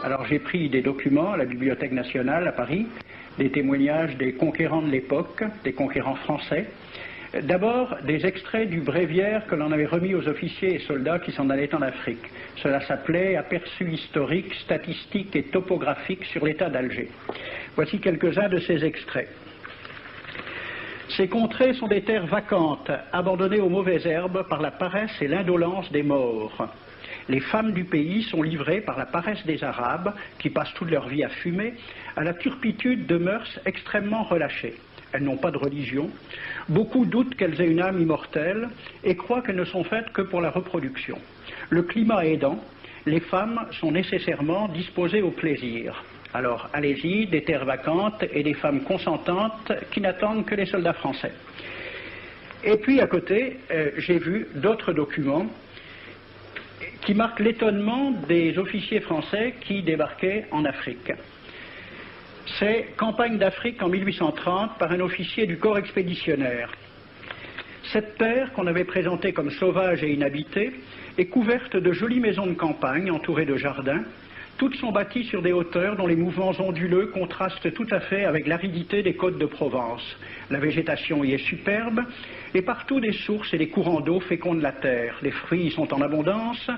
Alors j'ai pris des documents à la Bibliothèque nationale à Paris, des témoignages des conquérants de l'époque, des conquérants français. D'abord, des extraits du bréviaire que l'on avait remis aux officiers et soldats qui s'en allaient en Afrique. Cela s'appelait « Aperçu historique, statistique et topographique sur l'état d'Alger ». Voici quelques-uns de ces extraits. Ces contrées sont des terres vacantes, abandonnées aux mauvaises herbes par la paresse et l'indolence des morts. Les femmes du pays sont livrées par la paresse des Arabes, qui passent toute leur vie à fumer, à la turpitude de mœurs extrêmement relâchées. Elles n'ont pas de religion. Beaucoup doutent qu'elles aient une âme immortelle et croient qu'elles ne sont faites que pour la reproduction. Le climat aidant, les femmes sont nécessairement disposées au plaisir. Alors, allez-y, des terres vacantes et des femmes consentantes qui n'attendent que les soldats français. Et puis, à côté, j'ai vu d'autres documents qui marquent l'étonnement des officiers français qui débarquaient en Afrique. C'est Campagne d'Afrique en 1830 par un officier du corps expéditionnaire. Cette terre, qu'on avait présentée comme sauvage et inhabitée, est couverte de jolies maisons de campagne entourées de jardins. Toutes sont bâties sur des hauteurs dont les mouvements onduleux contrastent tout à fait avec l'aridité des côtes de Provence. La végétation y est superbe, et partout des sources et des courants d'eau fécondent la terre. Les fruits y sont en abondance,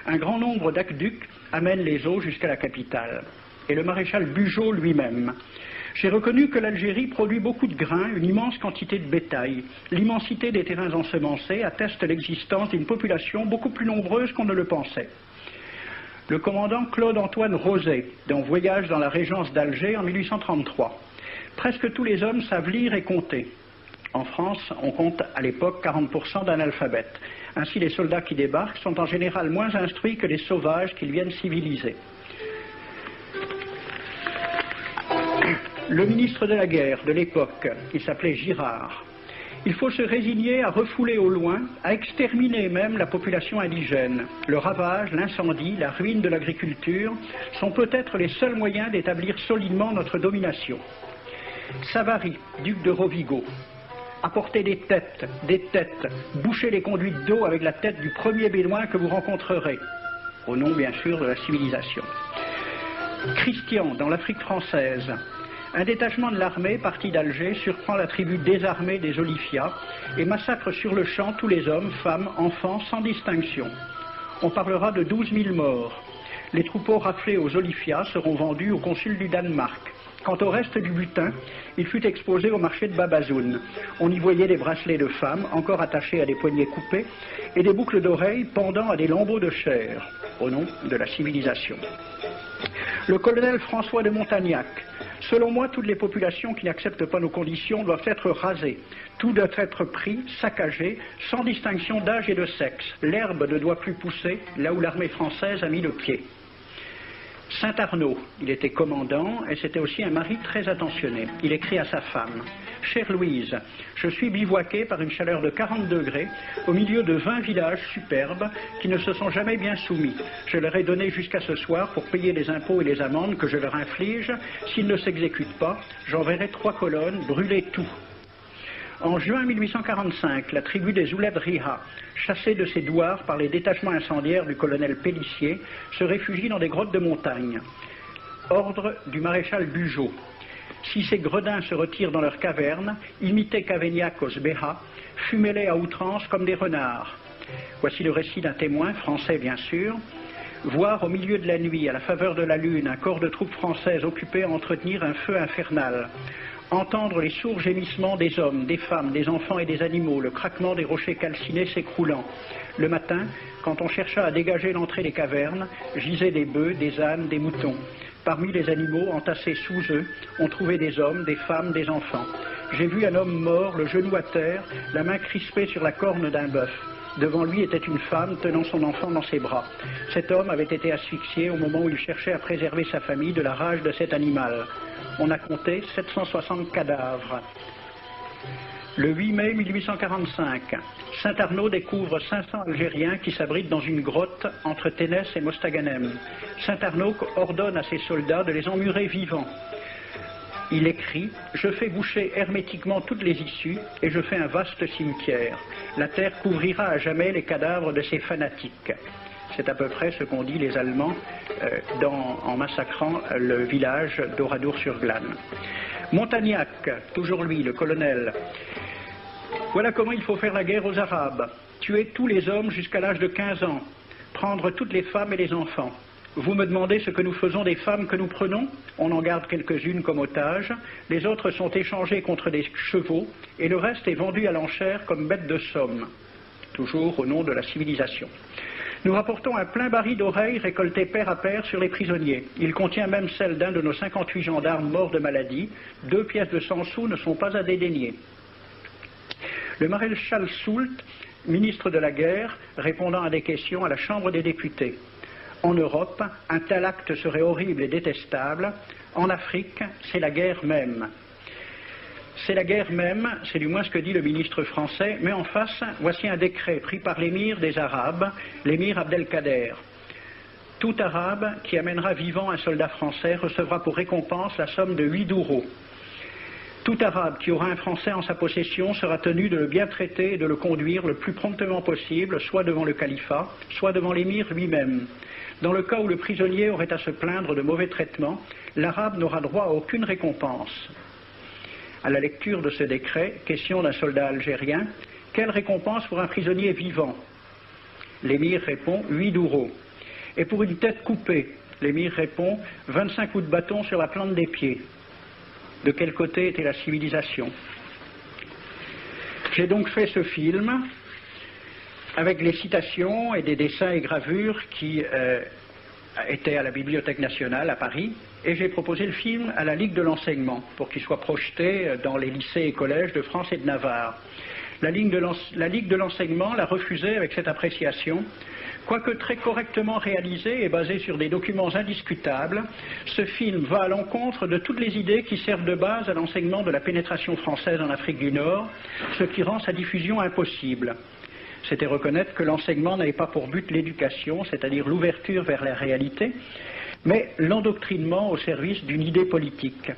un grand nombre d'aqueducs amènent les eaux jusqu'à la capitale. Et le maréchal Bugeaud lui-même. J'ai reconnu que l'Algérie produit beaucoup de grains, une immense quantité de bétail. L'immensité des terrains ensemencés atteste l'existence d'une population beaucoup plus nombreuse qu'on ne le pensait. Le commandant Claude-Antoine Roset, dans Voyage dans la régence d'Alger en 1833. Presque tous les hommes savent lire et compter. En France, on compte à l'époque 40% d'analphabètes. Ainsi, les soldats qui débarquent sont en général moins instruits que les sauvages qu'ils viennent civiliser. Le ministre de la guerre de l'époque, qui s'appelait Girard, il faut se résigner à refouler au loin, à exterminer même la population indigène. Le ravage, l'incendie, la ruine de l'agriculture sont peut-être les seuls moyens d'établir solidement notre domination. Savary, duc de Rovigo, apportez des têtes, bouchez les conduites d'eau avec la tête du premier bédouin que vous rencontrerez, au nom bien sûr de la civilisation. Christian, dans l'Afrique française, un détachement de l'armée parti d'Alger surprend la tribu désarmée des Olifias et massacre sur le champ tous les hommes, femmes, enfants, sans distinction. On parlera de 12 000 morts. Les troupeaux raflés aux Olifias seront vendus au consul du Danemark. Quant au reste du butin, il fut exposé au marché de Babazoun. On y voyait des bracelets de femmes, encore attachés à des poignets coupés, et des boucles d'oreilles pendant à des lambeaux de chair, au nom de la civilisation. Le colonel François de Montagnac. Selon moi, toutes les populations qui n'acceptent pas nos conditions doivent être rasées. Tout doit être pris, saccagé, sans distinction d'âge et de sexe. L'herbe ne doit plus pousser là où l'armée française a mis le pied. Saint-Arnaud, il était commandant et c'était aussi un mari très attentionné. Il écrit à sa femme: « Chère Louise, je suis bivouaqué par une chaleur de 40 degrés au milieu de 20 villages superbes qui ne se sont jamais bien soumis. Je leur ai donné jusqu'à ce soir pour payer les impôts et les amendes que je leur inflige. S'ils ne s'exécutent pas, j'enverrai 3 colonnes brûler tout. » En juin 1845, la tribu des Ouled Riha, chassée de ses douars par les détachements incendiaires du colonel Pélissier, se réfugie dans des grottes de montagne. Ordre du maréchal Bugeaud. Si ces gredins se retirent dans leurs cavernes, imitez Cavaignac aux Béha, fumez-les à outrance comme des renards. Voici le récit d'un témoin, français bien sûr. Voir au milieu de la nuit, à la faveur de la lune, un corps de troupes françaises occupé à entretenir un feu infernal. Entendre les sourds gémissements des hommes, des femmes, des enfants et des animaux, le craquement des rochers calcinés s'écroulant. Le matin, quand on chercha à dégager l'entrée des cavernes, gisaient des bœufs, des ânes, des moutons. Parmi les animaux, entassés sous eux, on trouvait des hommes, des femmes, des enfants. J'ai vu un homme mort, le genou à terre, la main crispée sur la corne d'un bœuf. Devant lui était une femme tenant son enfant dans ses bras. Cet homme avait été asphyxié au moment où il cherchait à préserver sa famille de la rage de cet animal. On a compté 760 cadavres. Le 8 mai 1845, Saint-Arnaud découvre 500 Algériens qui s'abritent dans une grotte entre Ténès et Mostaganem. Saint-Arnaud ordonne à ses soldats de les emmurer vivants. Il écrit « Je fais boucher hermétiquement toutes les issues et je fais un vaste cimetière. La terre couvrira à jamais les cadavres de ces fanatiques. » C'est à peu près ce qu'ont dit les Allemands en massacrant le village d'Oradour-sur-Glane. Montagnac, toujours lui, le colonel. Voilà comment il faut faire la guerre aux Arabes. Tuer tous les hommes jusqu'à l'âge de 15 ans. Prendre toutes les femmes et les enfants. Vous me demandez ce que nous faisons des femmes que nous prenons? On en garde quelques-unes comme otages, les autres sont échangées contre des chevaux, et le reste est vendu à l'enchère comme bête de somme, toujours au nom de la civilisation. Nous rapportons un plein baril d'oreilles récoltées paire à paire sur les prisonniers. Il contient même celle d'un de nos 58 gendarmes morts de maladie. 2 pièces de 100 sous ne sont pas à dédaigner. Le maréchal Soult, ministre de la guerre, répondant à des questions à la Chambre des députés. En Europe, un tel acte serait horrible et détestable. En Afrique, c'est la guerre même. C'est la guerre même, c'est du moins ce que dit le ministre français, mais en face, voici un décret pris par l'émir des Arabes, l'émir Abdelkader. Tout Arabe qui amènera vivant un soldat français recevra pour récompense la somme de 8 douros. Tout Arabe qui aura un Français en sa possession sera tenu de le bien traiter et de le conduire le plus promptement possible, soit devant le califat, soit devant l'émir lui-même. Dans le cas où le prisonnier aurait à se plaindre de mauvais traitements, l'Arabe n'aura droit à aucune récompense. À la lecture de ce décret, question d'un soldat algérien, quelle récompense pour un prisonnier vivant? L'émir répond 8 douros. Et pour une tête coupée, l'émir répond 25 coups de bâton sur la plante des pieds. De quel côté était la civilisation? J'ai donc fait ce film avec les citations et des dessins et gravures qui étaient à la Bibliothèque nationale à Paris, et j'ai proposé le film à la Ligue de l'enseignement pour qu'il soit projeté dans les lycées et collèges de France et de Navarre. La Ligue de l'enseignement l'a refusé avec cette appréciation. Quoique très correctement réalisé et basé sur des documents indiscutables, ce film va à l'encontre de toutes les idées qui servent de base à l'enseignement de la pénétration française en Afrique du Nord, ce qui rend sa diffusion impossible. C'était reconnaître que l'enseignement n'avait pas pour but l'éducation, c'est-à-dire l'ouverture vers la réalité, mais l'endoctrinement au service d'une idée politique.